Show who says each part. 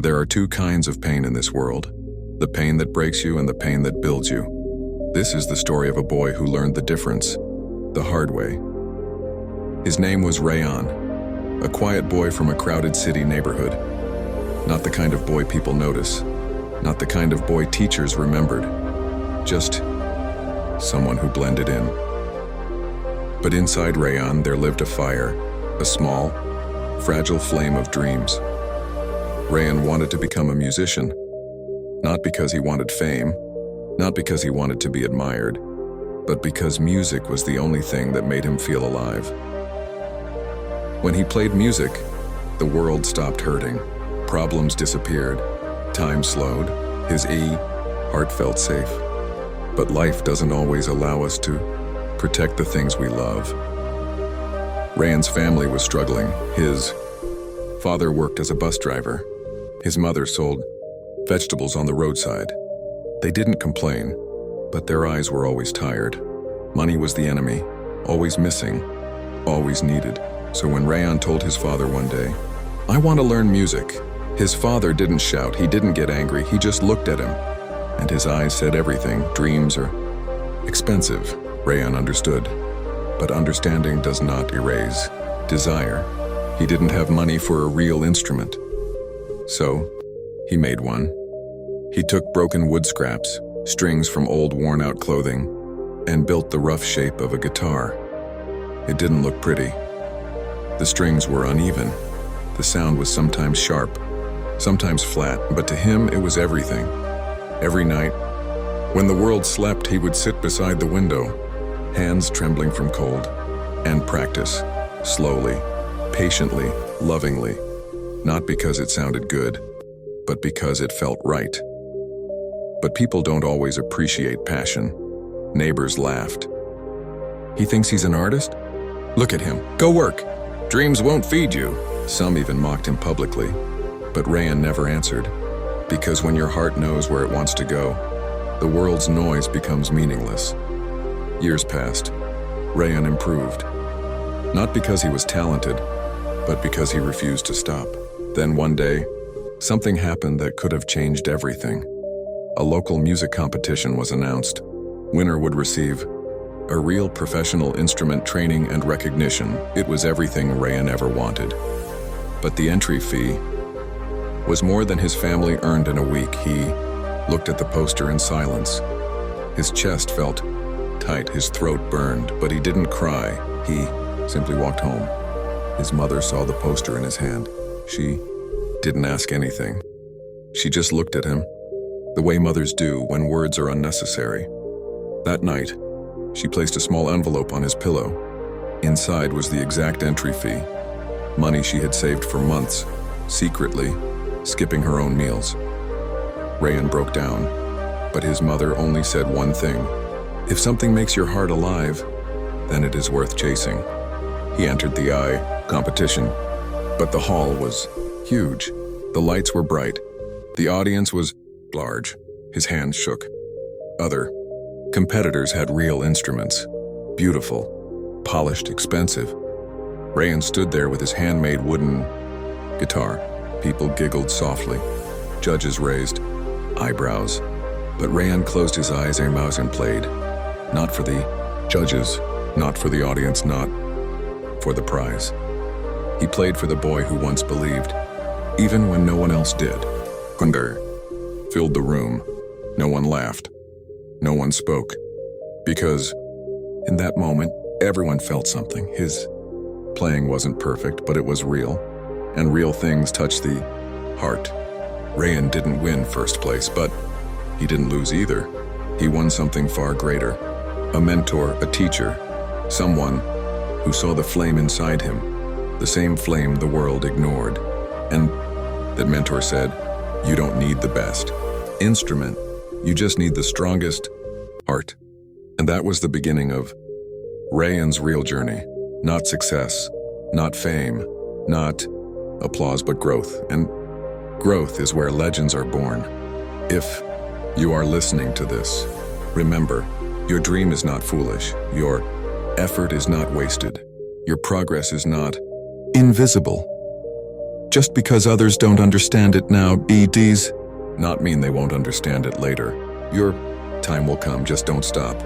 Speaker 1: There are two kinds of pain in this world, the pain that breaks you and the pain that builds you. This is the story of a boy who learned the difference, the hard way. His name was Rayan, a quiet boy from a crowded city neighborhood. Not the kind of boy people notice, not the kind of boy teachers remembered, just someone who blended in. But inside Rayan there lived a fire, a small, fragile flame of dreams. Rayan wanted to become a musician, not because he wanted fame, not because he wanted to be admired, but because music was the only thing that made him feel alive. When he played music, the world stopped hurting, problems disappeared, time slowed, his heart felt safe. But life doesn't always allow us to protect the things we love. Rayan's family was struggling. His father worked as a bus driver. His mother sold vegetables on the roadside. They didn't complain, but their eyes were always tired. Money was the enemy, always missing, always needed. So when Rayan told his father one day, "I want to learn music," his father didn't shout, he didn't get angry, he just looked at him. And his eyes said everything. Dreams are expensive, Rayan understood. But understanding does not erase desire. He didn't have money for a real instrument. So, he made one. He took broken wood scraps, strings from old worn-out clothing, and built the rough shape of a guitar. It didn't look pretty. The strings were uneven. The sound was sometimes sharp, sometimes flat, but to him it was everything. Every night, when the world slept, he would sit beside the window, hands trembling from cold, and practice, slowly, patiently, lovingly, not because it sounded good, but because it felt right. But people don't always appreciate passion. Neighbors laughed. "He thinks he's an artist? Look at him. Go work. Dreams won't feed you." Some even mocked him publicly. But Rayan never answered, because when your heart knows where it wants to go, the world's noise becomes meaningless. Years passed. Rayan improved. Not because he was talented, but because he refused to stop. Then one day, something happened that could have changed everything. A local music competition was announced. Winner would receive a real professional instrument training and recognition. It was everything Rayan ever wanted. But the entry fee was more than his family earned in a week. He looked at the poster in silence. His chest felt tight, his throat burned, but he didn't cry. He simply walked home. His mother saw the poster in his hand. She didn't ask anything. She just looked at him, the way mothers do when words are unnecessary. That night, she placed a small envelope on his pillow. Inside was the exact entry fee, money she had saved for months, secretly, skipping her own meals. Rayan broke down, but his mother only said one thing: "If something makes your heart alive, then it is worth chasing." He entered the competition, but the hall was huge. The lights were bright. The audience was large. His hands shook. Other competitors had real instruments, beautiful, polished, expensive. Rayan stood there with his handmade wooden guitar. People giggled softly. Judges raised eyebrows. But Rayan closed his eyes and played. Not for the judges, not for the audience, not for the prize. He played for the boy who once believed, even when no one else did. Thunder filled the room. No one laughed. No one spoke. Because in that moment, everyone felt something. His playing wasn't perfect, but it was real. And real things touch the heart. Rayan didn't win first place, but he didn't lose either. He won something far greater. A mentor, a teacher, someone who saw the flame inside him, the same flame the world ignored. And that mentor said, "You don't need the best instrument, you just need the strongest heart." And that was the beginning of Rayan's real journey. Not success, not fame, not applause, but growth. And growth is where legends are born. If you are listening to this, remember, your dream is not foolish. Your effort is not wasted. Your progress is not invisible. Just because others don't understand it now, EDs, not mean they won't understand it later. Your time will come, just don't stop.